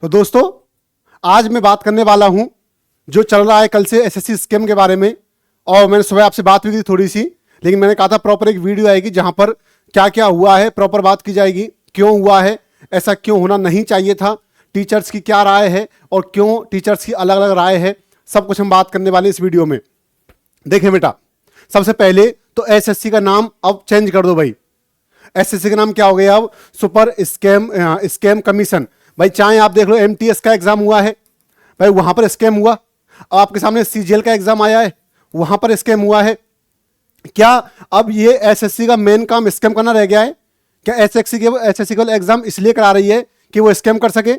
तो दोस्तों, आज मैं बात करने वाला हूं जो चल रहा है कल से एसएससी स्कैम के बारे में। और मैंने सुबह आपसे बात हुई थी थोड़ी सी, लेकिन मैंने कहा था प्रॉपर एक वीडियो आएगी जहां पर क्या क्या हुआ है प्रॉपर बात की जाएगी, क्यों हुआ है, ऐसा क्यों होना नहीं चाहिए था, टीचर्स की क्या राय है और क्यों टीचर्स की अलग अलग राय है, सब कुछ हम बात करने वाले इस वीडियो में। देखिए बेटा, सबसे पहले तो एसएससी का नाम अब चेंज कर दो भाई। एसएससी का नाम क्या हो गया अब? Super scam commission. भाई चाहे आप देख लो एमटीएस का एग्जाम हुआ है, भाई वहां पर स्कैम हुआ। अब आपके सामने सीजीएल का एग्जाम आया है, वहां पर स्कैम हुआ है। क्या अब ये एसएससी का मेन काम स्कैम करना रह गया है? क्या एसएससी का एग्जाम इसलिए करा रही है कि वो स्कैम कर सके?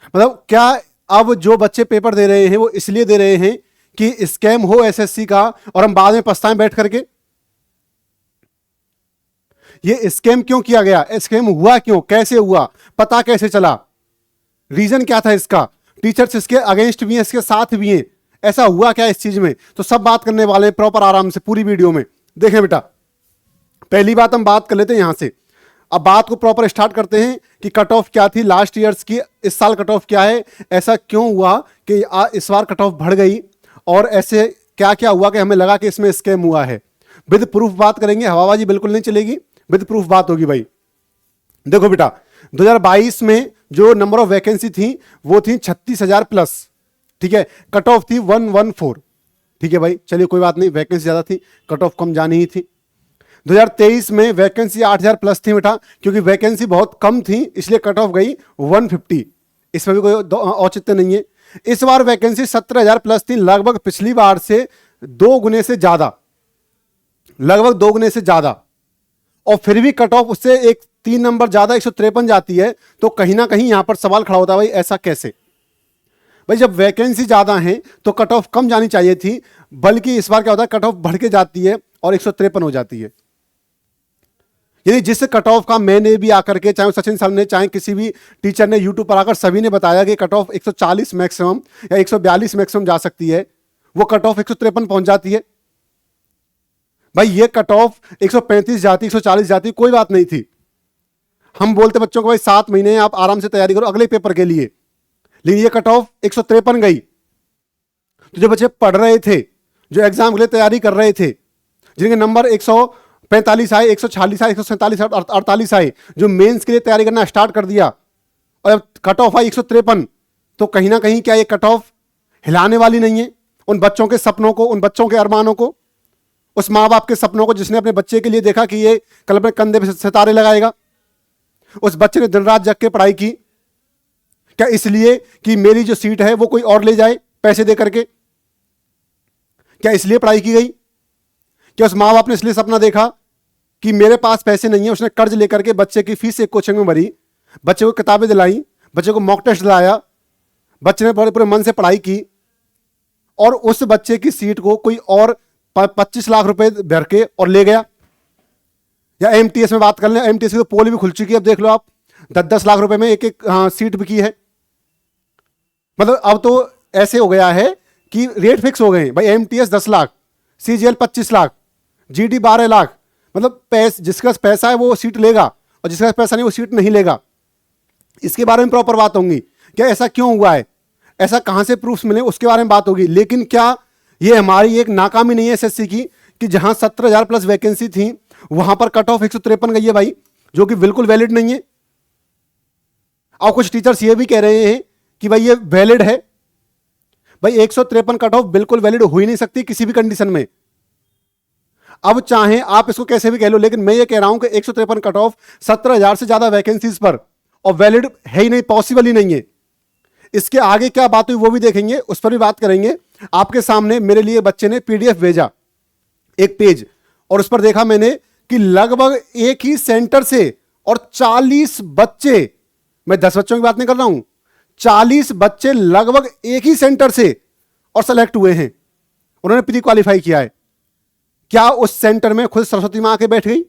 मतलब क्या अब जो बच्चे पेपर दे रहे हैं वो इसलिए दे रहे हैं कि स्कैम हो एसएससी का और हम बाद में पछताएं बैठ करके? ये स्कैम क्यों किया गया, स्कैम हुआ क्यों, कैसे हुआ, पता कैसे चला, रीजन क्या था इसका, टीचर्स इसके अगेंस्ट भी हैं, इसके साथ भी हैं, ऐसा हुआ क्या इस चीज में, तो सब बात करने वाले हैं प्रॉपर आराम से पूरी वीडियो में। देखें बेटा, पहली बात हम बात कर लेते हैं यहां से। अब बात को प्रॉपर स्टार्ट करते हैं कि कट ऑफ क्या थी लास्ट ईयर्स की, इस साल कट ऑफ क्या है, ऐसा क्यों हुआ कि इस बार कट ऑफ बढ़ गई, और ऐसे क्या क्या हुआ कि हमें लगा कि इसमें स्कैम हुआ है। विद प्रूफ बात करेंगे, हवाबाजी बिल्कुल नहीं चलेगी, विद प्रूफ बात होगी भाई। देखो बेटा, 2022 में जो नंबर ऑफ वैकेंसी थी वो थी 36,000 प्लस, ठीक है। कट ऑफ थी 114, ठीक है भाई, चलिए कोई बात नहीं, वैकेंसी ज्यादा थी, कट औफ कम जानी ही थी। 2023 में वैकेंसी 8,000 प्लस थी बेटा, क्योंकि वैकेंसी बहुत कम थी इसलिए कट ऑफ गई 150, इसमें भी कोई औचित्य नहीं है। इस बार वैकेंसी 17,000 प्लस थी, लगभग पिछली बार से 2 गुने से ज्यादा, लगभग 2 गुने से ज्यादा, और फिर भी कट ऑफ उससे एक 3 नंबर ज्यादा 153 जाती है। तो कहीं ना कहीं यहां पर सवाल खड़ा होता है, भाई ऐसा कैसे? भाई जब वैकेंसी ज्यादा है तो कट ऑफ कम जानी चाहिए थी, बल्कि इस बार क्या होता है, कट ऑफ बढ़ के जाती है और 153 हो जाती है। यानी जिस कट ऑफ का मैंने भी आकर के, चाहे सचिन सर ने, चाहे किसी भी टीचर ने यूट्यूब पर आकर सभी ने बताया कि कट ऑफ 140 मैक्सिमम या 142 मैक्सिमम जा सकती है, वो कट ऑफ 153 पहुंच जाती है। भाई ये कट ऑफ 135 जाती, 140 जाती, कोई बात नहीं थी। हम बोलते बच्चों को भाई 7 महीने आप आराम से तैयारी करो अगले पेपर के लिए, लेकिन ये कट ऑफ 153 गई। तो जो बच्चे पढ़ रहे थे, जो एग्जाम के लिए तैयारी कर रहे थे, जिनके नंबर 145 आए, 146 आए, 147 48 आए, जो मेंस के लिए तैयारी करना स्टार्ट कर दिया, और कट ऑफ आई 153, तो कहीं ना कहीं क्या ये कट ऑफ हिलाने वाली नहीं है उन बच्चों के सपनों को, उन बच्चों के अरमानों को, उस माँ बाप के सपनों को जिसने अपने बच्चे के लिए देखा कि ये कल अपने कंधे पे सितारे लगाएगा। उस बच्चे ने दिन रात जग के पढ़ाई की, क्या इसलिए कि मेरी जो सीट है वो कोई और ले जाए पैसे दे करके? क्या इसलिए पढ़ाई की गई? क्या उस माँ बाप ने इसलिए सपना देखा कि मेरे पास पैसे नहीं है, उसने कर्ज लेकर के बच्चे की फीस एक कोचिंग में भरी, बच्चे को किताबें दिलाई, बच्चे को मॉक टेस्ट दिलाया, बच्चे ने पूरे मन से पढ़ाई की, और उस बच्चे की सीट को कोई और 25 लाख रुपए भर के और ले गया? या एमटीएस में बात कर लें, एमटीएस की तो पोल भी खुल चुकी है, अब देख लो आप, 10-10 लाख रुपए में एक एक सीट बिकी है। मतलब अब तो ऐसे हो गया है कि रेट फिक्स हो गए हैं भाई, MTS 10 lakh, CGL 25 lakh, GD 12 lakh. मतलब जिसके पास पैसा है वो सीट लेगा, और जिसके पास पैसा नहीं वो सीट नहीं लेगा। इसके बारे में प्रॉपर बात होगी, क्या ऐसा क्यों हुआ है, ऐसा कहां से प्रूफ्स मिले, उसके बारे में बात होगी। लेकिन क्या ये हमारी एक नाकामी नहीं है एसएससी की कि जहां 17,000 प्लस वैकेंसी थी वहां पर कट ऑफ 153 गई है भाई, जो कि बिल्कुल वैलिड नहीं है। और कुछ टीचर्स ये भी कह रहे हैं कि भाई ये वैलिड है। भाई 153 कट ऑफ बिल्कुल वैलिड हो ही नहीं सकती किसी भी कंडीशन में। अब चाहे आप इसको कैसे भी कह लो, लेकिन मैं ये कह रहा हूं कि 153 कट ऑफ 17,000 से ज्यादा वैकेंसीज पर, और वैलिड है ही नहीं, पॉसिबल ही नहीं है। इसके आगे क्या बात हुई वो भी देखेंगे, उस पर भी बात करेंगे। आपके सामने मेरे लिए बच्चे ने पीडीएफ भेजा, एक पेज, और उस पर देखा मैंने कि लगभग एक ही सेंटर से और 40 बच्चे, मैं 10 बच्चों की बात नहीं कर रहा हूं, 40 बच्चे लगभग एक ही सेंटर से और सेलेक्ट हुए हैं, उन्होंने प्री क्वालिफाई किया है। क्या उस सेंटर में खुद सरस्वती मां आके बैठ गई?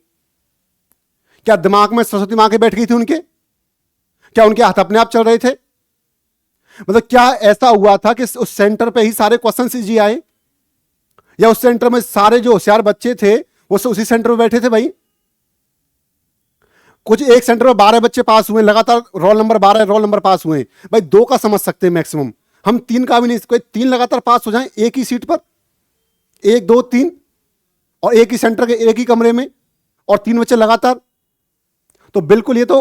क्या दिमाग में सरस्वती मां आके बैठ गई थी उनके? क्या उनके हाथ अपने आप चल रहे थे? मतलब क्या ऐसा हुआ था कि उस सेंटर पे ही सारे क्वेश्चन इजी आए, या उस सेंटर में सारे जो होशियार बच्चे थे वो उसी सेंटर में बैठे थे? भाई कुछ एक सेंटर में 12 बच्चे पास हुए लगातार, रोल नंबर 12 रोल नंबर पास हुए, भाई 2 का समझ सकते हैं मैक्सिमम, हम 3 का भी नहीं, कोई 3 लगातार पास हो जाएं एक ही सीट पर, 1 2 3, और एक ही सेंटर के एक ही कमरे में, और 3 बच्चे लगातार, तो बिल्कुल ये तो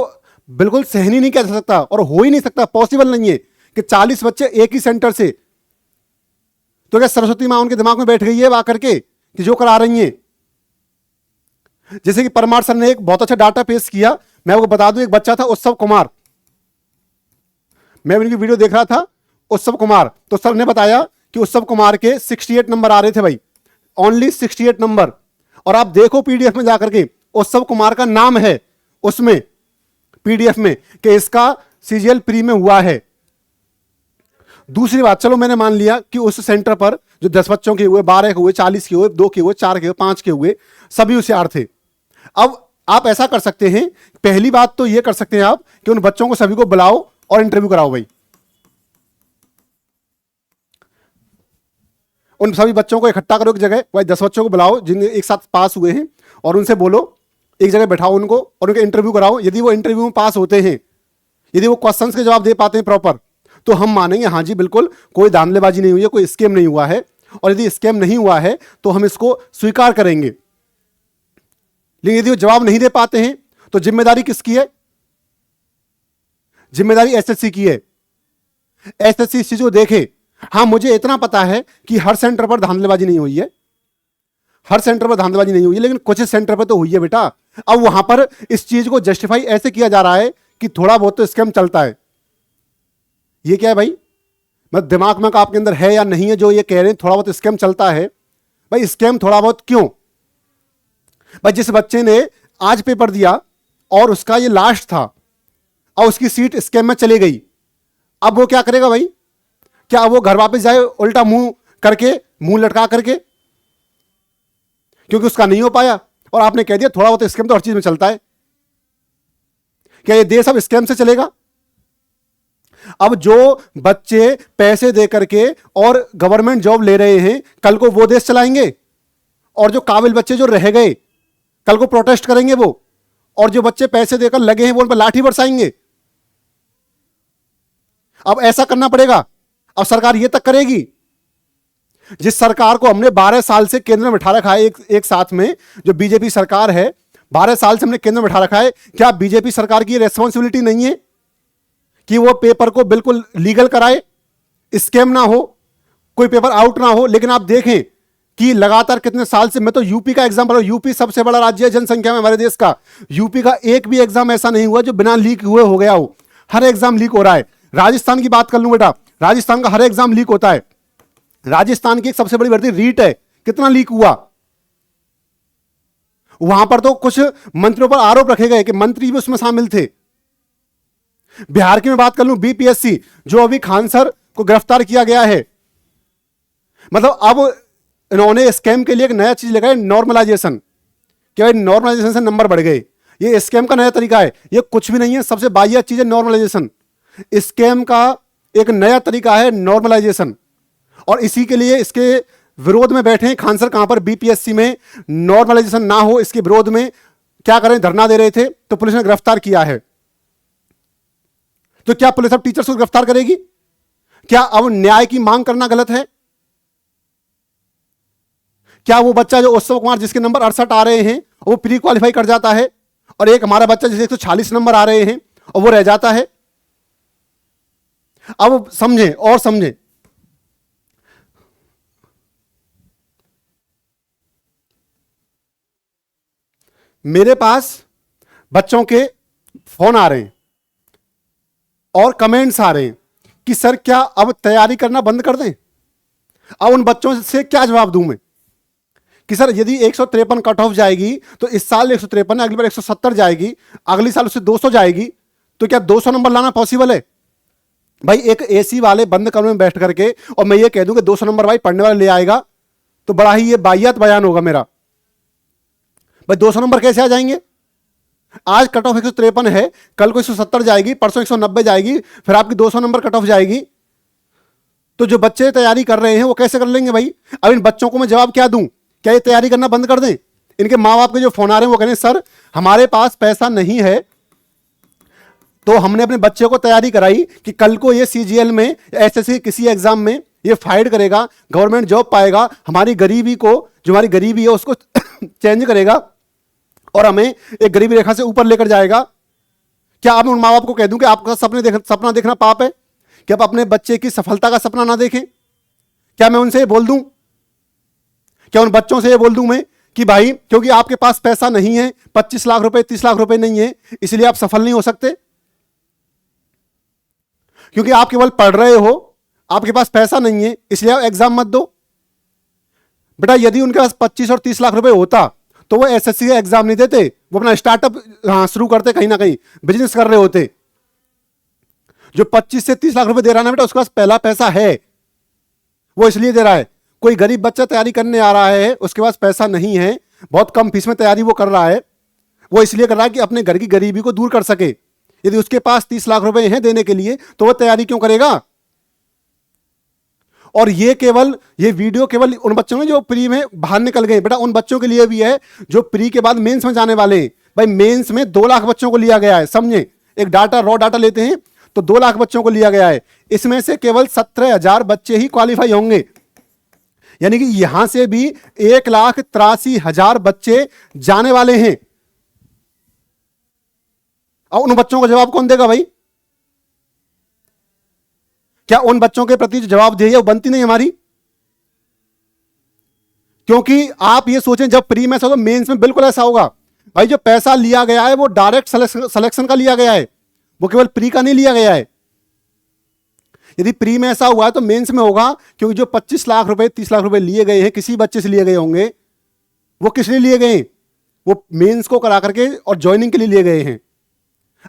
बिल्कुल सहन ही नहीं किया जा सकता, और हो ही नहीं सकता, पॉसिबल नहीं है कि 40 बच्चे एक ही सेंटर से। तो क्या सरस्वती मां उनके दिमाग में बैठ गई है आकर के कि जो करा रही हैं? जैसे कि परमार सर ने एक बहुत अच्छा डाटा पेश किया, मैं आपको बता दूं, एक बच्चा था उत्सव कुमार, मैं उनकी वीडियो देख रहा था, उत्सव कुमार, तो सर ने बताया कि उत्सव कुमार के 68 नंबर आ रहे थे भाई, ओनली 68 नंबर। और आप देखो पीडीएफ में जाकर के उत्सव कुमार का नाम है उसमें पीडीएफ में कि इसका सीजीएल प्री में हुआ है। दूसरी बात, चलो मैंने मान लिया कि उस सेंटर पर जो 10 बच्चों के हुए, 12 के हुए, 40 के हुए, 2 के हुए, 4 के हुए, 5 के हुए, सभी होशियार थे। अब आप ऐसा कर सकते हैं, पहली बात तो यह कर सकते हैं आप कि उन बच्चों को सभी को बुलाओ और इंटरव्यू कराओ भाई, उन सभी बच्चों को इकट्ठा करो एक जगह, भाई 10 बच्चों को बुलाओ जिन एक साथ पास हुए हैं, और उनसे बोलो, एक जगह बैठाओ उनको और उनके इंटरव्यू कराओ। यदि वो इंटरव्यू में पास होते हैं, यदि वो क्वेश्चंस के जवाब दे पाते हैं प्रॉपर, तो हम मानेंगे हाँ जी बिल्कुल कोई धांधलेबाजी नहीं हुई है, कोई स्कैम नहीं हुआ है, और यदि स्कैम नहीं हुआ है तो हम इसको स्वीकार करेंगे। लेकिन यदि वो जवाब नहीं दे पाते हैं तो जिम्मेदारी किसकी है? जिम्मेदारी एसएससी की है। एसएससी इस चीज को देखे। हाँ, मुझे इतना पता है कि हर सेंटर पर धांधलेबाजी नहीं हुई है, हर सेंटर पर धांधलेबाजी नहीं हुई है, लेकिन कुछ सेंटर पर तो हुई है बेटा। अब वहां पर इस चीज को जस्टिफाई ऐसे किया जा रहा है कि थोड़ा बहुत तो स्कैम चलता है। ये क्या है भाई? मतलब दिमाग में आपके अंदर है या नहीं है जो ये कह रहे हैं थोड़ा बहुत स्कैम चलता है? भाई स्कैम थोड़ा बहुत क्यों? भाई जिस बच्चे ने आज पेपर दिया और उसका ये लास्ट था और उसकी सीट स्कैम में चली गई, अब वो क्या करेगा भाई? क्या वो घर वापस जाए उल्टा मुंह करके, मुंह लटका करके, क्योंकि उसका नहीं हो पाया और आपने कह दिया थोड़ा बहुत स्कैम तो हर चीज में चलता है? क्या ये देश अब स्कैम से चलेगा? अब जो बच्चे पैसे दे करके और गवर्नमेंट जॉब ले रहे हैं, कल को वो देश चलाएंगे, और जो काबिल बच्चे जो रह गए कल को प्रोटेस्ट करेंगे वो, और जो बच्चे पैसे देकर लगे हैं वो उन पर लाठी बरसाएंगे। अब ऐसा करना पड़ेगा। अब सरकार ये तक करेगी, जिस सरकार को हमने 12 साल से केंद्र में बैठा रखा है, एक साथ में जो बीजेपी सरकार है, 12 साल से हमने केंद्र में बैठा रखा है, क्या बीजेपी सरकार की रेस्पॉन्सिबिलिटी नहीं है कि वो पेपर को बिल्कुल लीगल कराए, स्कैम ना हो, कोई पेपर आउट ना हो? लेकिन आप देखें कि लगातार कितने साल से, मैं तो यूपी का एग्जांपल हूं, यूपी सबसे बड़ा राज्य है जनसंख्या में हमारे देश का, यूपी का एक भी एग्जाम ऐसा नहीं हुआ जो बिना लीक हुए हो गया हो, हर एग्जाम लीक हो रहा है। राजस्थान की बात कर लूं बेटा, राजस्थान का हर एग्जाम लीक होता है। राजस्थान की एक सबसे बड़ी भर्ती रीट है, कितना लीक हुआ? वहां पर तो कुछ मंत्रियों पर आरोप रखे गए कि मंत्री भी उसमें शामिल थे। बिहार की मैं बात कर लूं, बीपीएससी, जो अभी खान सर को गिरफ्तार किया गया है, मतलब अब इन्होंने स्कैम के लिए एक नया चीज लगाया, नॉर्मलाइजेशन। क्या नॉर्मलाइजेशन से नंबर बढ़ गए? ये स्कैम का नया तरीका है, ये कुछ भी नहीं है, सबसे बाह्य चीज है नॉर्मलाइजेशन। स्कैम का एक नया तरीका है नॉर्मलाइजेशन, और इसी के लिए इसके विरोध में बैठे हैं खान सर। कहां पर? बीपीएससी में नॉर्मलाइजेशन ना हो इसके विरोध में क्या करें, धरना दे रहे थे, तो पुलिस ने गिरफ्तार किया है। तो क्या पुलिस अब टीचर्स को गिरफ्तार करेगी? क्या अब न्याय की मांग करना गलत है? क्या वो बच्चा जो उत्सव कुमार जिसके नंबर 68 आ रहे हैं वो प्री क्वालिफाई कर जाता है, और एक हमारा बच्चा जिसे 140 नंबर आ रहे हैं और वो रह जाता है? अब समझें और समझें, मेरे पास बच्चों के फोन आ रहे हैं और कमेंट्स आ रहे हैं कि सर क्या अब तैयारी करना बंद कर दें? अब उन बच्चों से क्या जवाब दूं मैं कि सर यदि 153 कट ऑफ जाएगी तो इस साल 153 है, अगली बार 170 जाएगी, अगली साल उससे 200 जाएगी, तो क्या 200 नंबर लाना पॉसिबल है? भाई एक एसी वाले बंद कमरे में बैठ करके और मैं ये कह दूं कि 200 नंबर भाई पढ़ने वाला ले आएगा, तो बड़ा ही ये बाहियात बयान होगा मेरा। भाई 200 नंबर कैसे आ जाएंगे? आज कट ऑफ 153 है, कल को 170 जाएगी, परसों 190 जाएगी, फिर आपकी 200 नंबर कट ऑफ जाएगी, तो जो बच्चे तैयारी कर रहे हैं वो कैसे कर लेंगे भाई? अब इन बच्चों को मैं जवाब क्या दूं? क्या ये तैयारी करना बंद कर दें? इनके माँ बाप के जो फोन आ रहे हैं वो कह रहे हैं सर हमारे पास पैसा नहीं है तो हमने अपने बच्चे को तैयारी कराई कि कल को ये सीजीएल में, एसएससी किसी एग्जाम में ये फाइट करेगा, गवर्नमेंट जॉब पाएगा, हमारी गरीबी को, जो हमारी गरीबी है उसको चेंज करेगा और हमें एक गरीबी रेखा से ऊपर लेकर जाएगा। क्या आप उन माँ बाप को कह दूं कि आपका सपना देखना पाप है? कि आप अपने बच्चे की सफलता का सपना ना देखें? क्या मैं उनसे ये बोल दूं, क्या उन बच्चों से ये बोल दूं मैं कि भाई क्योंकि आपके पास पैसा नहीं है, 25 लाख रुपए 30 लाख रुपए नहीं है, इसलिए आप सफल नहीं हो सकते? क्योंकि आप केवल पढ़ रहे हो, आपके पास पैसा नहीं है, इसलिए आप एग्जाम मत दो? बेटा यदि उनके पास 25 और 30 लाख रुपए होता तो वो एसएससी का एग्जाम नहीं देते, वो अपना स्टार्टअप शुरू करते, कहीं ना कहीं बिजनेस कर रहे होते। जो 25 से 30 लाख रुपए दे रहा है ना बेटा, उसके पास पहला पैसा है, वो इसलिए दे रहा है। कोई गरीब बच्चा तैयारी करने आ रहा है, उसके पास पैसा नहीं है, बहुत कम फीस में तैयारी वो कर रहा है, वो इसलिए कर रहा है कि अपने घर की गरीबी को दूर कर सके। यदि उसके पास 30 लाख रुपए हैं देने के लिए तो वह तैयारी क्यों करेगा? और ये वीडियो केवल उन बच्चों में जो प्री में बाहर निकल गए, बेटा उन बच्चों के लिए भी है जो प्री के बाद मेंस में जाने वाले हैं। भाई मेंस में 2 लाख बच्चों को लिया गया है, समझे? एक रॉ डाटा लेते हैं तो 2 लाख बच्चों को लिया गया है, इसमें से केवल 17,000 बच्चे ही क्वालिफाई होंगे। यानी कि यहां से भी 1,83,000 बच्चे जाने वाले हैं। और उन बच्चों का जवाब कौन देगा भाई? क्या उन बच्चों के प्रति जो जवाबदेही है वो बनती नहीं हमारी? क्योंकि आप ये सोचें जब प्री में ऐसा होगा, मेंस में बिल्कुल ऐसा होगा। भाई जो पैसा लिया गया है वो डायरेक्ट सिलेक्शन का लिया गया है, वो केवल प्री का नहीं लिया गया है। यदि प्री में ऐसा हुआ है तो मेंस में होगा, क्योंकि जो 25 लाख रुपए 30 लाख रुपए लिए गए हैं किसी बच्चे से लिए गए होंगे, वो किस लिए लिए गए? वो मेंस को करा करके और ज्वाइनिंग के लिए लिए गए हैं।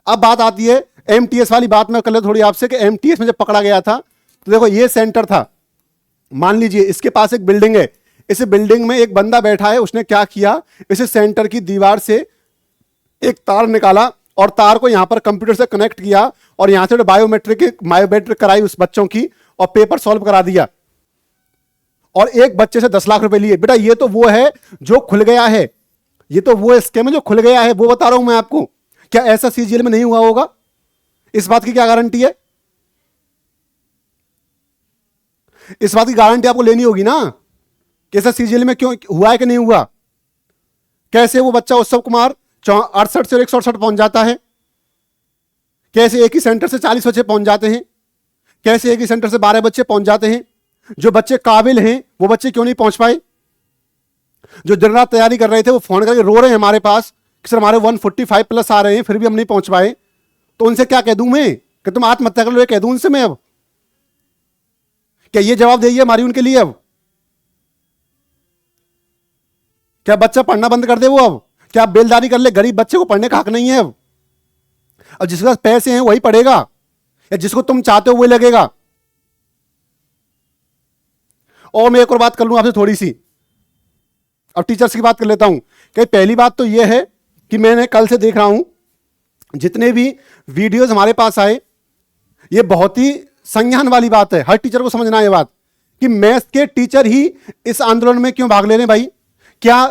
अब बात आती है एमटीएस वाली बात में कर ले थोड़ी आपसे, कि एमटीएस में जब पकड़ा गया था तो देखो ये सेंटर था, मान लीजिए इसके पास एक बिल्डिंग है, इस बिल्डिंग में एक बंदा बैठा है, उसने क्या किया, इस सेंटर की दीवार से एक तार निकाला और तार को यहां पर कंप्यूटर से कनेक्ट किया और यहां से बायोमेट्रिक कराई उस बच्चों की और पेपर सॉल्व करा दिया और एक बच्चे से 10 लाख रुपए लिए। बेटा ये तो वो है जो खुल गया है, ये तो वो स्कीम है जो खुल गया है, वो बता रहा हूं मैं आपको। क्या ऐसा सीजीएल में नहीं हुआ होगा? इस बात की क्या गारंटी है? इस बात की गारंटी आपको लेनी होगी ना कि ऐसा सीजीएल में क्यों हुआ है कि नहीं हुआ। कैसे वो बच्चा उत्सव कुमार 68 से 168 पहुंच जाता है? कैसे एक ही सेंटर से 40 बच्चे पहुंच जाते हैं? कैसे एक ही सेंटर से 12 बच्चे पहुंच जाते हैं? जो बच्चे काबिल हैं वो बच्चे क्यों नहीं पहुंच पाए? जो दिन रात तैयारी कर रहे थे वो फोन करके रो रहे हैं हमारे पास कि सर हमारे 145 प्लस आ रहे हैं, फिर भी हम नहीं पहुंच पाए। तो उनसे क्या कह दूं मैं कि तुम आत्महत्या कर लो? ये कह दूं उनसे मैं? अब क्या ये जवाब देगी हमारी उनके लिए? अब क्या बच्चा पढ़ना बंद कर दे वो? अब क्या बेलदारी कर ले? गरीब बच्चे को पढ़ने का हक नहीं है अब? और जिसके पास पैसे हैं वही पढ़ेगा या जिसको तुम चाहते हो वही लगेगा? और मैं एक और बात कर लूं आपसे थोड़ी सी, अब टीचर्स की बात कर लेता हूं। कि पहली बात तो यह है कि मैंने कल से देख रहा हूं जितने भी वीडियोस हमारे पास आए, ये बहुत ही संज्ञान वाली बात है, हर टीचर को समझना है ये बात कि मैथ्स के टीचर ही इस आंदोलन में क्यों भाग ले रहे हैं। भाई क्या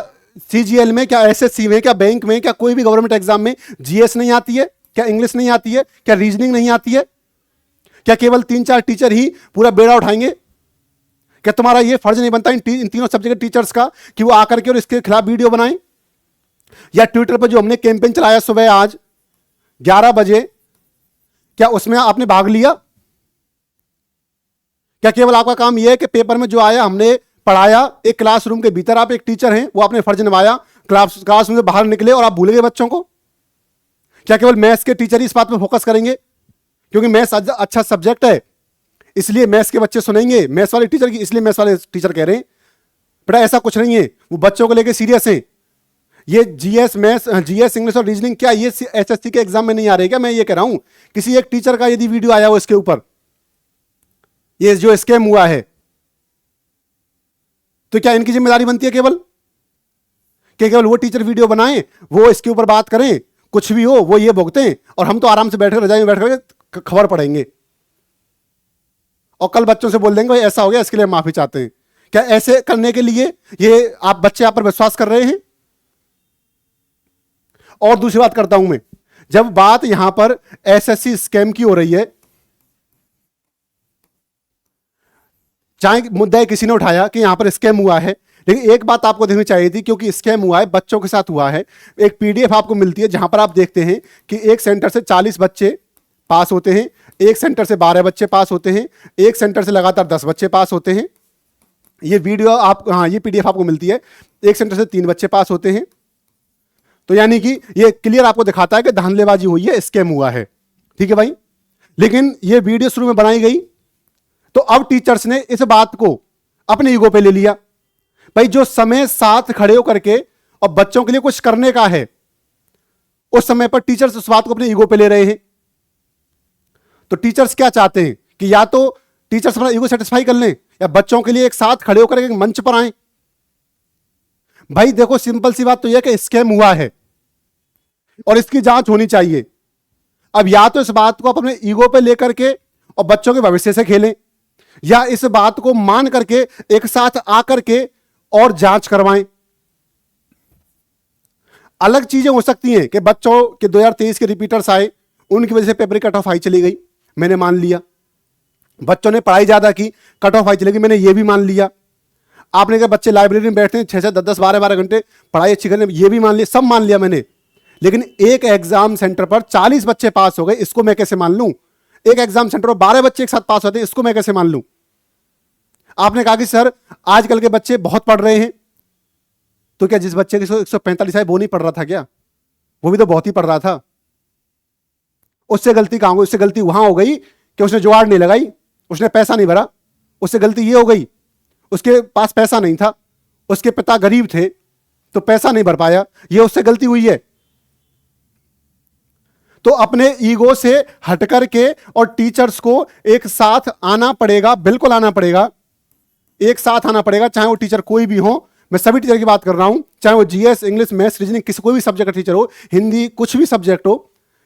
सीजीएल में, क्या एसएससी में, क्या बैंक में, क्या कोई भी गवर्नमेंट एग्जाम में जीएस नहीं आती है? क्या इंग्लिश नहीं आती है? क्या रीजनिंग नहीं आती है? क्या केवल 3-4 टीचर ही पूरा बेड़ा उठाएंगे? क्या तुम्हारा ये फर्ज नहीं बनता इन तीनों सब्जेक्ट के टीचर्स का कि वो आकर के और इसके खिलाफ वीडियो बनाएं? या ट्विटर पर जो हमने कैंपेन चलाया सुबह आज 11 बजे, क्या उसमें आपने भाग लिया? क्या केवल आपका काम यह है कि पेपर में जो आया हमने पढ़ाया, एक क्लासरूम के भीतर आप एक टीचर हैं, वो आपने फर्ज निभाया, क्लासरूम से बाहर निकले और आप भूल गए बच्चों को? क्या केवल मैथ्स के टीचर ही इस बात पर फोकस करेंगे क्योंकि मैथ्स अच्छा सब्जेक्ट है इसलिए मैथ्स के बच्चे सुनेंगे मैथ्स वाले टीचर की, इसलिए मैथ्स वाले टीचर कह रहे हैं? बेटा ऐसा कुछ नहीं है, वो बच्चों को लेकर सीरियस हैं। ये जीएस मैथ्स, जीएस इंग्लिश और रीजनिंग क्या ये एसएससी के एग्जाम में नहीं आ रहे? क्या मैं ये कह रहा हूं किसी एक टीचर का यदि वीडियो आया हो इसके ऊपर, ये जो स्कैम हुआ है, तो क्या इनकी जिम्मेदारी बनती है केवल कि केवल वो टीचर वीडियो बनाएं, वो इसके ऊपर बात करें, कुछ भी हो वो ये भुगतें और हम तो आराम से बैठकर रजाई में बैठकर खबर पढ़ेंगे और कल बच्चों से बोल देंगे भाई ऐसा हो गया इसके लिए माफी चाहते हैं? क्या ऐसे करने के लिए ये बच्चे आप पर विश्वास कर रहे हैं? और दूसरी बात करता हूं मैं, जब बात यहां पर एसएससी स्कैम की हो रही है, चाहे मुद्दा किसी ने उठाया कि यहां पर स्कैम हुआ है, लेकिन एक बात आपको देखनी चाहिए थी, क्योंकि स्कैम हुआ है बच्चों के साथ हुआ है। एक पीडीएफ आपको मिलती है जहां पर आप देखते हैं कि एक सेंटर से 40 बच्चे पास होते हैं, एक सेंटर से 12 बच्चे पास होते हैं, एक सेंटर से लगातार 10 बच्चे पास होते हैं। ये वीडियो आप, हाँ, ये पीडीएफ आपको मिलती है, एक सेंटर से 3 बच्चे पास होते हैं। तो यानी कि ये क्लियर आपको दिखाता है कि धांधलेबाजी हुई है, स्कैम हुआ है। ठीक है भाई, लेकिन ये वीडियो शुरू में बनाई गई तो अब टीचर्स ने इस बात को अपने ईगो पे ले लिया। भाई जो समय साथ खड़े होकर के और बच्चों के लिए कुछ करने का है, उस समय पर टीचर्स उस बात को अपने ईगो पे ले रहे हैं। तो टीचर्स क्या चाहते हैं कि या तो टीचर्स अपना ईगो सेटिस्फाई कर लें या बच्चों के लिए एक साथ खड़े होकर एक मंच पर आए। भाई देखो, सिंपल सी बात तो यह कि स्कैम हुआ है और इसकी जांच होनी चाहिए। अब या तो इस बात को आप अपने ईगो पे लेकर के और बच्चों के भविष्य से खेलें, या इस बात को मान करके एक साथ आकर के और जांच करवाएं। अलग चीजें हो सकती हैं कि बच्चों के 2023 के रिपीटर्स आए, उनकी वजह से पेपर की कट ऑफ हाई चली गई, मैंने मान लिया। बच्चों ने पढ़ाई ज्यादा की, कट ऑफ हाई चली गई, मैंने ये भी मान लिया। आपने कहा बच्चे लाइब्रेरी में बैठते हैं 6-6, 10-10, 12-12 घंटे पढ़ाई अच्छी करने, ये भी मान लिया, सब मान लिया मैंने। लेकिन एक एग्जाम सेंटर पर 40 बच्चे पास हो गए, इसको मैं कैसे मान लूं? एक एग्जाम सेंटर पर 12 बच्चे एक साथ पास होते हैं, इसको मैं कैसे मान लूं? आपने कहा कि सर आजकल के बच्चे बहुत पढ़ रहे हैं, तो क्या जिस बच्चे के 145 आए वो नहीं पढ़ रहा था क्या? वो भी तो बहुत ही पढ़ रहा था। उससे गलती कहां हो? उससे गलती वहां हो गई कि उसने जुगाड़ नहीं लगाई, उसने पैसा नहीं भरा। उससे गलती ये हो गई, उसके पास पैसा नहीं था, उसके पिता गरीब थे तो पैसा नहीं भर पाया, ये उससे गलती हुई है। तो अपने ईगो से हट करके और टीचर्स को एक साथ आना पड़ेगा, बिल्कुल आना पड़ेगा, एक साथ आना पड़ेगा, चाहे वो टीचर कोई भी हो। मैं सभी टीचर की बात कर रहा हूं, चाहे वो जीएस, इंग्लिश, मैथ्स, रीजनिंग, किसी कोई भी सब्जेक्ट का टीचर हो, हिंदी, कुछ भी सब्जेक्ट हो,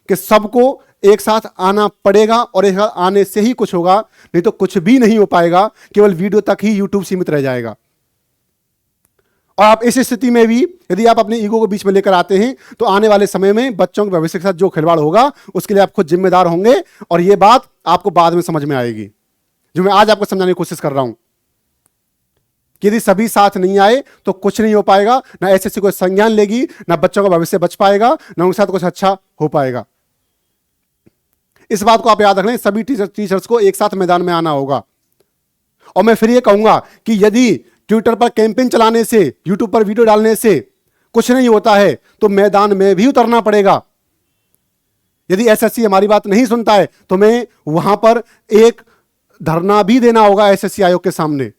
कि सबको एक साथ आना पड़ेगा और एक साथ आने से ही कुछ होगा, नहीं तो कुछ भी नहीं हो पाएगा, केवल वीडियो तक ही यूट्यूब सीमित रह जाएगा। और आप इस स्थिति में भी यदि आप अपने ईगो को बीच में लेकर आते हैं तो आने वाले समय में बच्चों के भविष्य के साथ जो खिलवाड़ होगा उसके लिए आप खुद जिम्मेदार होंगे, और यह बात आपको बाद में समझ में आएगी, जो मैं आज आपको समझाने की कोशिश कर रहा हूं कि यदि सभी साथ नहीं आए तो कुछ नहीं हो पाएगा, ना एसएससी को संज्ञान लेगी, ना बच्चों का भविष्य बच पाएगा, ना उनके साथ कुछ अच्छा हो पाएगा। इस बात को आप याद रख लें, सभी टीचर्स को एक साथ मैदान में आना होगा। और मैं फिर ये कहूंगा कि यदि ट्विटर पर कैंपेन चलाने से, यूट्यूब पर वीडियो डालने से कुछ नहीं होता है तो मैदान में भी उतरना पड़ेगा। यदि एसएससी हमारी बात नहीं सुनता है तो मैं वहां पर एक धरना भी देना होगा एसएससी आयोग के सामने,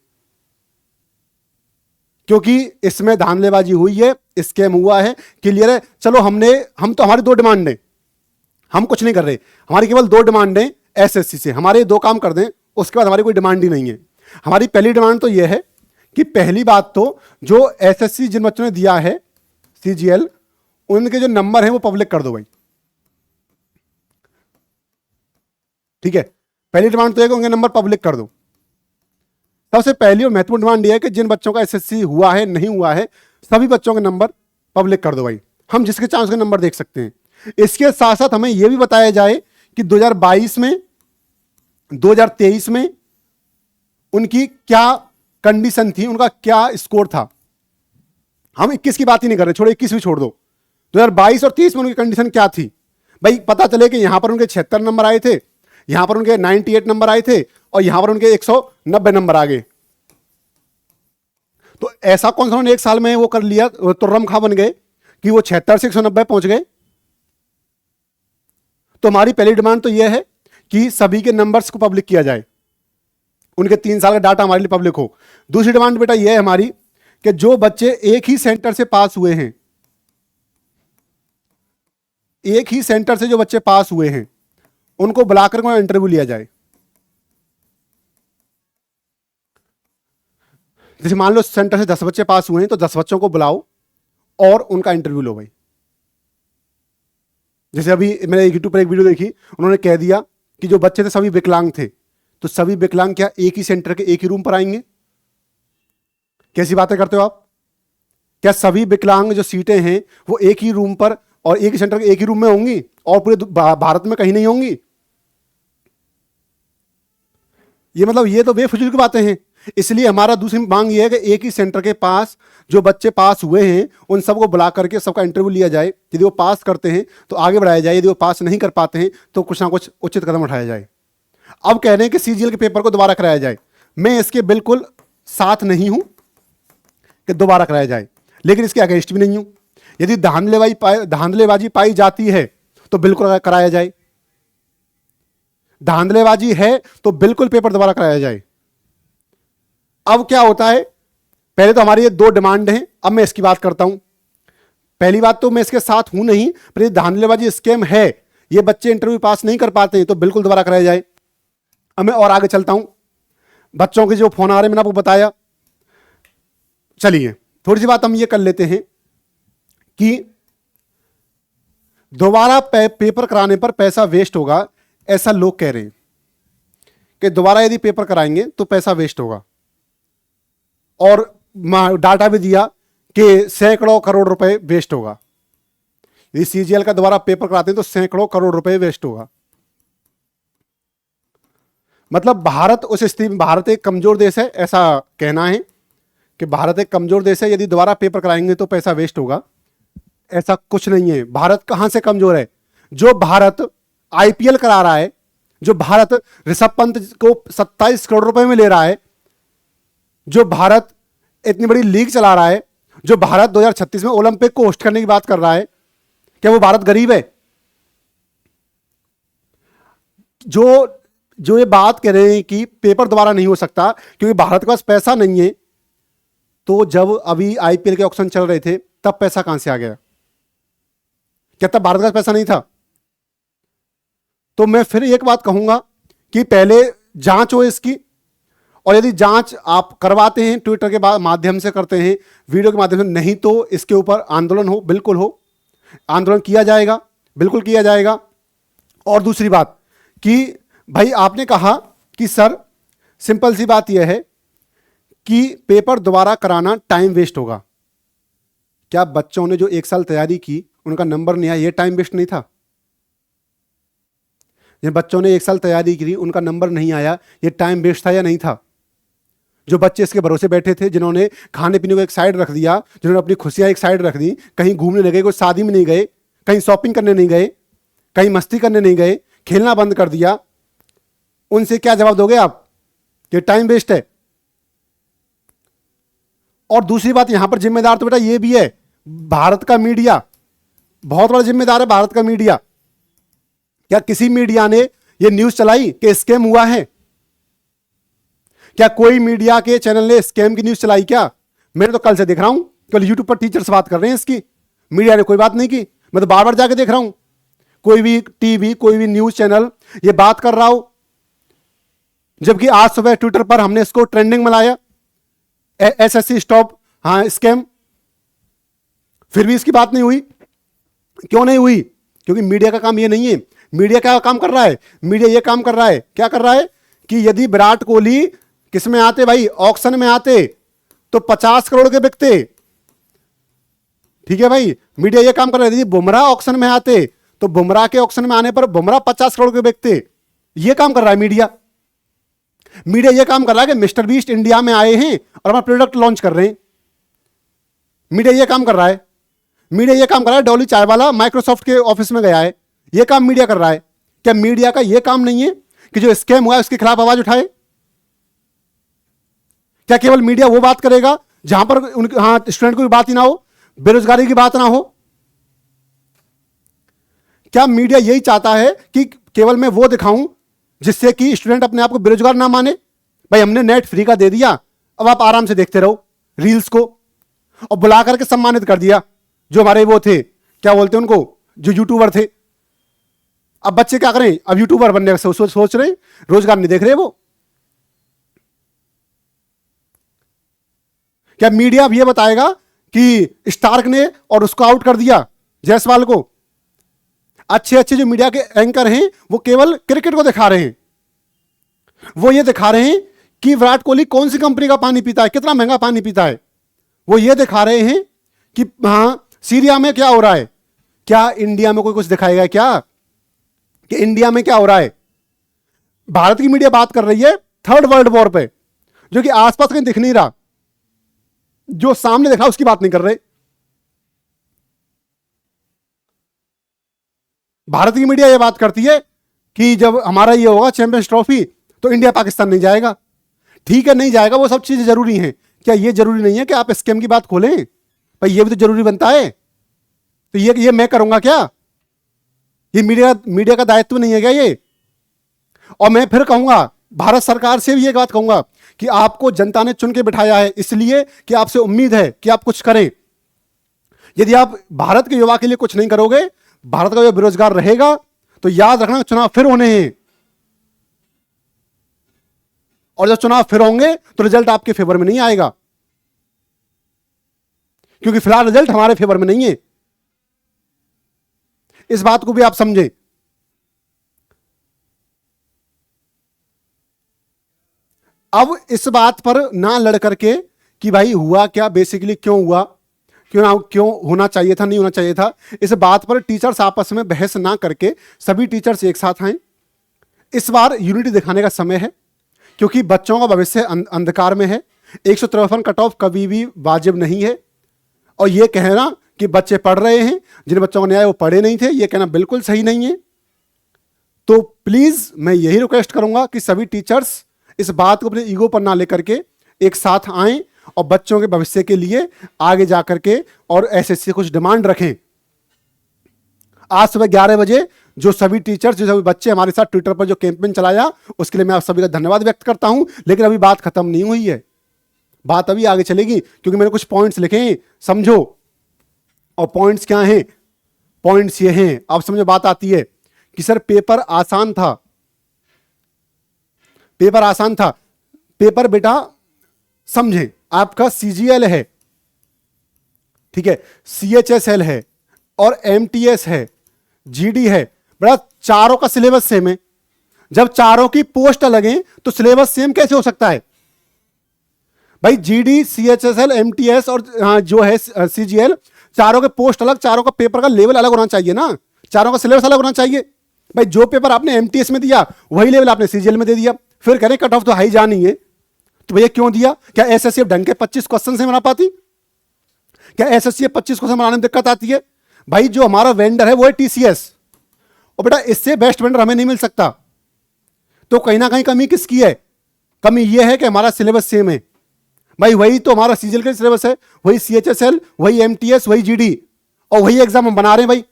क्योंकि इसमें धांधलेबाजी हुई है, स्कैम हुआ है, क्लियर है। चलो हम तो हमारी 2 डिमांड है, हम कुछ नहीं कर रहे, हमारी केवल 2 डिमांड है एसएससी से, हमारे 2 काम कर दें, उसके बाद हमारी कोई डिमांड ही नहीं है। हमारी पहली डिमांड तो यह है कि पहली बात तो जो एसएससी जिन बच्चों ने दिया है सीजीएल, उनके जो नंबर हैं वो पब्लिक कर दो भाई। ठीक है, पहली डिमांड तो है कि उनके नंबर पब्लिक कर दो। सबसे पहली और महत्वपूर्ण डिमांड यह है कि जिन बच्चों का एसएससी हुआ है, नहीं हुआ है, सभी बच्चों के नंबर पब्लिक कर दो भाई, हम जिसके चाहे उसके नंबर देख सकते हैं। इसके साथ साथ हमें यह भी बताया जाए कि 2022 में, 2023 में उनकी क्या कंडीशन थी, उनका क्या स्कोर था। हम 21 की बात ही नहीं कर रहे, छोड़ो 21 भी छोड़ दो, 2022 और 23 में उनकी कंडीशन क्या थी भाई। पता चले कि यहां पर उनके 76 नंबर आए थे, यहां पर उनके 98 नंबर आए थे और यहां पर उनके 190 नंबर आ गए। तो ऐसा कौन सा उन्होंने एक साल में वो कर लिया, तुर्रम खा बन गए कि वो 76 से 190 पहुंच गए। तो हमारी पहली डिमांड तो यह है कि सभी के नंबर्स को पब्लिक किया जाए, उनके 3 साल का डाटा हमारे लिए पब्लिक हो। दूसरी डिमांड बेटा यह है हमारी कि जो बच्चे एक ही सेंटर से पास हुए हैं, एक ही सेंटर से जो बच्चे पास हुए हैं, उनको बुलाकर उनका इंटरव्यू लिया जाए। जैसे मान लो सेंटर से 10 बच्चे पास हुए हैं तो 10 बच्चों को बुलाओ और उनका इंटरव्यू लो भाई। जैसे अभी मैंने यूट्यूब पर एक वीडियो देखी, उन्होंने कह दिया कि जो बच्चे थे सभी विकलांग थे, तो सभी विकलांग क्या एक ही सेंटर के एक ही रूम पर आएंगे? कैसी बातें करते हो आप? क्या सभी विकलांग जो सीटें हैं वो एक ही रूम पर और एक ही सेंटर के एक ही रूम में होंगी और पूरे भारत में कहीं नहीं होंगी? ये मतलब ये तो बेफिजूल की बातें हैं। इसलिए हमारा दूसरी मांग ये है कि एक ही सेंटर के पास जो बच्चे पास हुए हैं उन सबको बुला करके सबका इंटरव्यू लिया जाए। यदि वो पास करते हैं तो आगे बढ़ाया जाए, यदि वो पास नहीं कर पाते हैं तो कुछ ना कुछ उचित कदम उठाया जाए। अब कह रहे हैं कि सीजीएल के पेपर को दोबारा कराया जाए। मैं इसके बिल्कुल साथ नहीं हूं कि दोबारा कराया जाए, लेकिन इसके अगेंस्ट भी नहीं हूं। यदि धांधलेबाजी पाई जाती है तो बिल्कुल कराया जाए। धांधलेबाजी है तो बिल्कुल पेपर दोबारा कराया जाए। अब क्या होता है, पहले तो हमारी ये दो डिमांड हैं, अब मैं इसकी बात करता हूं। पहली बात तो मैं इसके साथ हूं नहीं, पर ये धांधलेबाजी स्कैम है, ये बच्चे इंटरव्यू पास नहीं कर पाते हैं तो बिल्कुल दोबारा कराया जाए। अब मैं और आगे चलता हूं। बच्चों के जो फोन आ रहे हैं मैंने आपको बताया। चलिए थोड़ी सी बात हम ये कर लेते हैं कि दोबारा पेपर कराने पर पैसा वेस्ट होगा, ऐसा लोग कह रहे हैं कि दोबारा यदि पेपर कराएंगे तो पैसा वेस्ट होगा। और डाटा भी दिया कि सैकड़ों करोड़ रुपए वेस्ट होगा। यदि सीजीएल का दोबारा पेपर कराते हैं तो सैकड़ों करोड़ रुपए वेस्ट होगा। मतलब भारत उस स्थिति में, भारत एक कमजोर देश है, ऐसा कहना है कि भारत एक कमजोर देश है, यदि दोबारा पेपर कराएंगे तो पैसा वेस्ट होगा। ऐसा कुछ नहीं है। भारत कहां से कमजोर है? जो भारत आईपीएल करा रहा है, जो भारत ऋषभ पंत को 27 करोड़ रुपए में ले रहा है, जो भारत इतनी बड़ी लीग चला रहा है, जो भारत 2036 में ओलंपिक को होस्ट करने की बात कर रहा है, क्या वो भारत गरीब है? जो ये बात कह रहे हैं कि पेपर दोबारा नहीं हो सकता क्योंकि भारत के पास पैसा नहीं है, तो जब अभी आईपीएल के ऑक्शन चल रहे थे तब पैसा कहां से आ गया? क्या तब भारत का पैसा नहीं था? तो मैं फिर एक बात कहूंगा कि पहले जांच हो इसकी, और यदि जांच आप करवाते हैं ट्विटर के माध्यम से करते हैं, वीडियो के माध्यम से, नहीं तो इसके ऊपर आंदोलन हो, बिल्कुल हो, आंदोलन किया जाएगा, बिल्कुल किया जाएगा। और दूसरी बात कि भाई आपने कहा कि सर सिंपल सी बात यह है कि पेपर दोबारा कराना टाइम वेस्ट होगा। क्या बच्चों ने जो 1 साल तैयारी की उनका नंबर नहीं आया, ये टाइम वेस्ट नहीं था? जिन बच्चों ने 1 साल तैयारी की उनका नंबर नहीं आया, ये टाइम वेस्ट था या नहीं था? जो बच्चे इसके भरोसे बैठे थे, जिन्होंने खाने पीने को एक साइड रख दिया, जिन्होंने अपनी खुशियां एक साइड रख दी, कहीं घूमने नहीं गए, कोई शादी में नहीं गए, कहीं शॉपिंग करने नहीं गए, कहीं मस्ती करने नहीं गए, खेलना बंद कर दिया, उनसे क्या जवाब दोगे आप कि टाइम वेस्ट है? और दूसरी बात, यहां पर जिम्मेदार तो बेटा ये भी है भारत का मीडिया, बहुत बड़ा जिम्मेदार है भारत का मीडिया। क्या किसी मीडिया ने यह न्यूज चलाई कि स्कैम हुआ है? क्या कोई मीडिया के चैनल ने स्कैम की न्यूज चलाई क्या? मैंने तो कल से देख रहा हूं, कल यूट्यूब पर टीचर्स बात कर रहे हैं इसकी, मीडिया ने कोई बात नहीं की। मैं तो बार बार जाके देख रहा हूं, कोई भी टीवी, कोई भी न्यूज चैनल ये बात कर रहा हो, जबकि आज सुबह ट्विटर पर हमने इसको ट्रेंडिंग में लाया, एसएससी स्टॉप हाँ स्कैम, फिर भी इसकी बात नहीं हुई। क्यों नहीं हुई? क्योंकि मीडिया का काम ये नहीं है। मीडिया क्या काम कर रहा है? मीडिया ये काम कर रहा है, क्या कर रहा है कि यदि विराट कोहली किस में आते भाई, ऑक्शन में आते तो 50 करोड़ के बिकते। ठीक है भाई, मीडिया ये काम कर रहा है। यदि बुमराह ऑक्शन में आते तो बुमराह के ऑक्शन में आने पर बुमराह 50 करोड़ के बिकते। ये काम कर रहा है मीडिया। मीडिया ये काम कर रहा है कि मिस्टर बीस्ट इंडिया में आए हैं और अपना प्रोडक्ट लॉन्च कर रहे हैं। मीडिया ये काम कर रहा है। मीडिया ये काम कर रहा है, डॉली चायवाला माइक्रोसॉफ्ट के ऑफिस में गया है, ये काम मीडिया कर रहा है। क्या मीडिया का ये काम नहीं है कि जो स्कैम हुआ है उसके खिलाफ आवाज उठाए? क्या केवल मीडिया वो बात करेगा जहां पर उनके हाँ स्टूडेंट की बात ही ना हो, बेरोजगारी की बात ना हो? क्या मीडिया यही चाहता है कि केवल मैं वो दिखाऊं जिससे कि स्टूडेंट अपने आप को बेरोजगार ना माने? भाई हमने नेट फ्री का दे दिया, अब आप आराम से देखते रहो रील्स को, और बुला करके सम्मानित कर दिया जो हमारे वो थे, क्या बोलते हैं उनको, जो यूट्यूबर थे। अब बच्चे क्या करें? अब यूट्यूबर बनने का सोच रहे, रोजगार नहीं देख रहे वो। क्या मीडिया अब ये बताएगा कि स्टार्क ने और उसको आउट कर दिया जायसवाल को? अच्छे अच्छे जो मीडिया के एंकर हैं वो केवल क्रिकेट को दिखा रहे हैं, वो ये दिखा रहे हैं कि विराट कोहली कौन सी कंपनी का पानी पीता है, कितना महंगा पानी पीता है। वो ये दिखा रहे हैं कि हाँ सीरिया में क्या हो रहा है। क्या इंडिया में कोई कुछ दिखाएगा क्या? कि इंडिया में क्या हो रहा है। भारत की मीडिया बात कर रही है थर्ड वर्ल्ड वॉर पे, जो कि आसपास कहीं दिख नहीं रहा, जो सामने देखा उसकी बात नहीं कर रहे। भारत की मीडिया यह बात करती है कि जब हमारा ये होगा चैंपियंस ट्रॉफी तो इंडिया पाकिस्तान नहीं जाएगा। ठीक है, नहीं जाएगा, वो सब चीजें जरूरी हैं। क्या ये जरूरी नहीं है कि आप स्कैम की बात खोलें भाई? ये भी तो जरूरी बनता है। तो ये मैं करूंगा क्या? ये मीडिया का दायित्व नहीं है क्या ये? और मैं फिर कहूंगा, भारत सरकार से भी ये बात कहूंगा कि आपको जनता ने चुन के बिठाया है, इसलिए कि आपसे उम्मीद है कि आप कुछ करें। यदि आप भारत के युवा के लिए कुछ नहीं करोगे, भारत का जो बेरोजगार रहेगा, तो याद रखना चुनाव फिर होने हैं। और जब चुनाव फिर होंगे तो रिजल्ट आपके फेवर में नहीं आएगा, क्योंकि फिलहाल रिजल्ट हमारे फेवर में नहीं है। इस बात को भी आप समझें। अब इस बात पर ना लड़ करके कि भाई हुआ क्या, बेसिकली क्यों हुआ, क्यों होना चाहिए था, नहीं होना चाहिए था, इस बात पर टीचर्स आपस में बहस ना करके सभी टीचर्स एक साथ आए। इस बार यूनिटी दिखाने का समय है, क्योंकि बच्चों का भविष्य अंधकार में है। 153 कट ऑफ कभी भी वाजिब नहीं है। और यह कहना कि बच्चे पढ़ रहे हैं, जिन बच्चों को न्याय वो पढ़े नहीं थे, यह कहना बिल्कुल सही नहीं है। तो प्लीज मैं यही रिक्वेस्ट करूंगा कि सभी टीचर्स इस बात को अपने ईगो पर ना लेकर के एक साथ आएं और बच्चों के भविष्य के लिए आगे जाकर के और एसएससी कुछ डिमांड रखें। आज सुबह 11 बजे जो सभी टीचर्स, जो सभी बच्चे हमारे साथ ट्विटर पर जो कैंपेन चलाया, उसके लिए मैं आप सभी का धन्यवाद व्यक्त करता हूं। लेकिन अभी बात खत्म नहीं हुई है, बात अभी आगे चलेगी, क्योंकि मैंने कुछ पॉइंट्स लिखे हैं, समझो। और पॉइंट्स क्या हैं? पॉइंट्स ये हैं, आप समझो। बात आती है कि सर पेपर आसान था, पेपर आसान था। पेपर बेटा समझें, आपका सीजीएल है, ठीक है, सीएचएसएल है और एमटीएस है, जीडी है। बेटा चारों का सिलेबस सेम है। जब चारों की पोस्ट अलग है तो सिलेबस सेम कैसे हो सकता है भाई? जीडी, सीएचएसएल, एमटीएस और जो है सीजीएल, चारों के पोस्ट अलग, चारों का पेपर का लेवल अलग होना चाहिए ना, चारों का सिलेबस अलग होना चाहिए। भाई जो पेपर आपने एमटीएस में दिया वही लेवल आपने सीजीएल में दे दिया, फिर करें कट ऑफ तो हाई जानी है, तो भैया क्यों दिया? क्या एसएससी ढंग के 25 क्वेश्चन से बना पाती? क्या एसएससी 25 क्वेश्चन बनाने में दिक्कत आती है? भाई जो हमारा वेंडर है वो है टीसीएस, और बेटा इससे बेस्ट वेंडर हमें नहीं मिल सकता। तो कहीं ना कहीं कमी किसकी है? कमी यह है कि हमारा सिलेबस सेम है। भाई वही तो हमारा सीजीएल का सिलेबस है, वही सीएचएसएल, वही एमटीएस, वही जीडी, और वही एग्जाम हम बना रहे हैं। भाई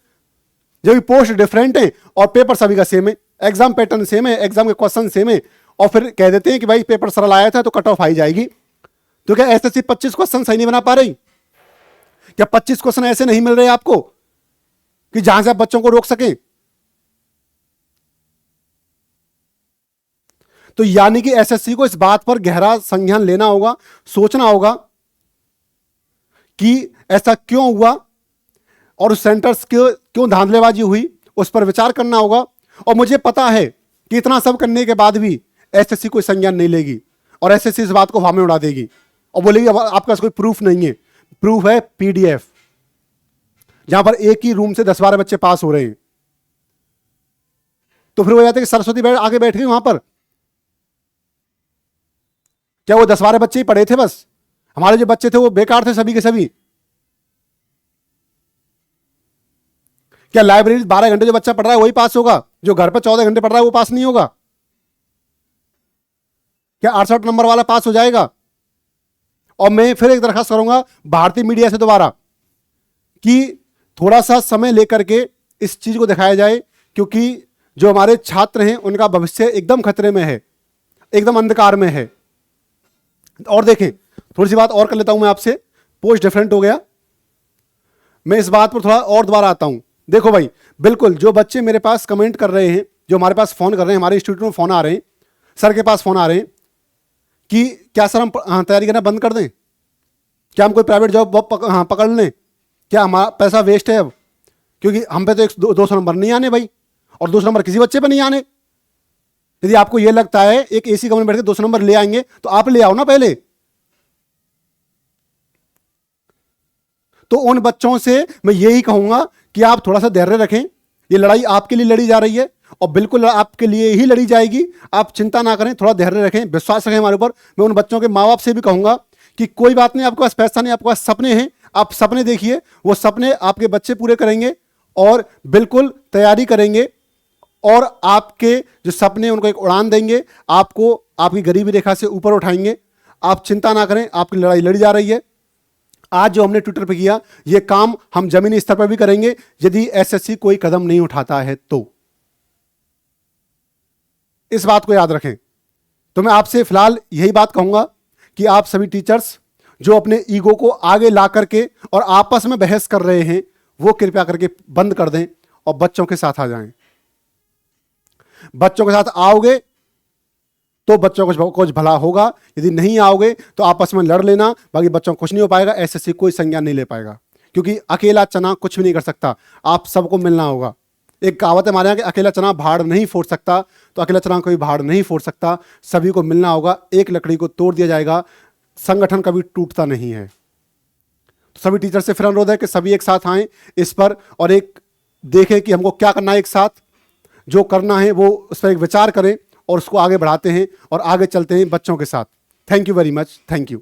जब पोस्ट डिफरेंट है और पेपर सभी का सेम है, एग्जाम पैटर्न सेम है, एग्जाम के क्वेश्चन सेम है, और फिर कह देते हैं कि भाई पेपर सरल आया था तो कट ऑफ आई जाएगी। तो क्या एसएससी 25 क्वेश्चन सही नहीं बना पा रही? क्या 25 क्वेश्चन ऐसे नहीं मिल रहे आपको कि जहां से आप बच्चों को रोक सकें? तो यानी कि एसएससी को इस बात पर गहरा संज्ञान लेना होगा, सोचना होगा कि ऐसा क्यों हुआ और उस सेंटर्स क्यों धांधलेबाजी हुई, उस पर विचार करना होगा। और मुझे पता है कि इतना सब करने के बाद भी एसएससी कोई संज्ञान नहीं लेगी, और एसएससी इस बात को हवा में उड़ा देगी और बोलेगी आपका कोई प्रूफ नहीं है। प्रूफ है पीडीएफ, जहां पर एक ही रूम से 10-12 बच्चे पास हो रहे हैं। तो फिर वो जाते कि सरस्वती आगे बैठ गई वहां पर। क्या वो 10-12 बच्चे ही पढ़े थे बस? हमारे जो बच्चे थे वो बेकार थे सभी के सभी? क्या लाइब्रेरी 12 घंटे जो बच्चा पढ़ रहा है वही पास होगा? जो घर पर 14 घंटे पढ़ रहा है वो पास नहीं होगा? क्या 68 नंबर वाला पास हो जाएगा? और मैं फिर एक दरखास्त करूंगा भारतीय मीडिया से दोबारा कि थोड़ा सा समय लेकर के इस चीज को दिखाया जाए, क्योंकि जो हमारे छात्र हैं उनका भविष्य एकदम खतरे में है, एकदम अंधकार में है। और देखें, थोड़ी सी बात और कर लेता हूं मैं आपसे। पोस्ट डिफरेंट हो गया, मैं इस बात पर थोड़ा और दोबारा आता हूं। देखो भाई, बिल्कुल जो बच्चे मेरे पास कमेंट कर रहे हैं, जो हमारे पास फोन कर रहे हैं, हमारे इंस्टीट्यूट में फोन आ रहे हैं, सर के पास फोन आ रहे हैं कि क्या सर हम तैयारी करना बंद कर दें, क्या हम कोई प्राइवेट जॉब पकड़ लें, क्या हमारा पैसा वेस्ट है अब? क्योंकि हम पे तो 200 नंबर नहीं आने भाई, और 200 नंबर किसी बच्चे पे नहीं आने। यदि आपको यह लगता है एक एसी कमरे में बैठ के 200 नंबर ले आएंगे, तो आप ले आओ ना पहले। तो उन बच्चों से मैं यही कहूंगा कि आप थोड़ा सा धैर्य रखें, ये लड़ाई आपके लिए लड़ी जा रही है, और बिल्कुल आपके लिए ही लड़ी जाएगी। आप चिंता ना करें, थोड़ा धैर्य रखें, विश्वास रखें हमारे ऊपर। मैं उन बच्चों के माँ बाप से भी कहूंगा कि कोई बात नहीं, आपके पास पैसा नहीं, आपके पास सपने हैं, आप सपने देखिए, वो सपने आपके बच्चे पूरे करेंगे और बिल्कुल तैयारी करेंगे और आपके जो सपने उनको एक उड़ान देंगे, आपको आपकी गरीबी रेखा से ऊपर उठाएंगे। आप चिंता ना करें, आपकी लड़ाई लड़ी जा रही है। आज जो हमने ट्विटर पे किया, ये काम हम जमीनी स्तर पर भी करेंगे यदि एसएससी कोई कदम नहीं उठाता है तो। इस बात को याद रखें। तो मैं आपसे फिलहाल यही बात कहूंगा कि आप सभी टीचर्स जो अपने ईगो को आगे ला करके और आपस में बहस कर रहे हैं, वो कृपया करके बंद कर दें और बच्चों के साथ आ जाएं। बच्चों के साथ आओगे तो बच्चों को कुछ भला होगा, यदि नहीं आओगे तो आपस में लड़ लेना, बाकी बच्चों को कुछ नहीं हो पाएगा, एसएससी कोई संज्ञान नहीं ले पाएगा, क्योंकि अकेला चना कुछ भी नहीं कर सकता, आप सबको मिलना होगा। एक कहावत है हमारे यहाँ कि अकेला चना भाड़ नहीं फोड़ सकता, तो अकेला चना कोई भाड़ नहीं फोड़ सकता, सभी को मिलना होगा, एक लकड़ी को तोड़ दिया जाएगा, संगठन कभी टूटता नहीं है। तो सभी टीचर से फिर अनुरोध है कि सभी एक साथ आएं इस पर और एक देखें कि हमको क्या करना है, एक साथ जो करना है वो उस पर एक विचार करें और उसको आगे बढ़ाते हैं और आगे चलते हैं बच्चों के साथ। Thank you very much, thank you.